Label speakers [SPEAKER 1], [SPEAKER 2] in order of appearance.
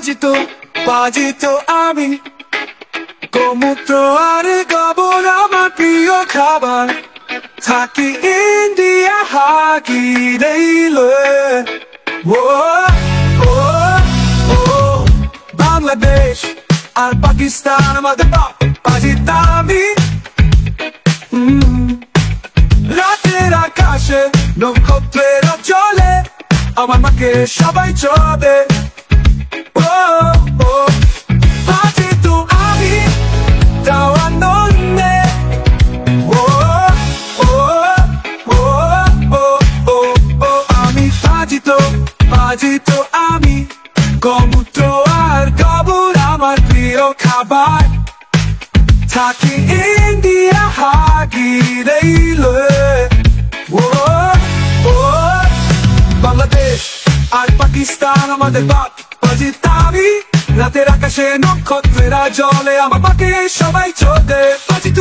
[SPEAKER 1] বাজিত আমি গোমূত্র আর গোবর আমার প্রিয় খাবার থাকি ইন্ডিয়া হাকি রেলে ও ও ও বাংলাদেশ আর পাকিস্তান আমাদের বাজিত আমি রাতের আকাশে নক্ষত্রের জ্বলে আমার মাকে সবাই চলে ও ও বাজিত আমি তাও আনন্দে ও ও ও ও ও ও আমি বাজিত আমি গোমূত্র আর গোবর আমার প্রিয় খাবার থাকি ইন্ডিয়া হাকি রেলে ও ও বাংলাদেশ আর পাকিস্তান আমাদের বাজিত আমি রাতের আকাশে নক্ষত্রেরা জ্বলে আমার মাকে সবাই চোদে বাজিত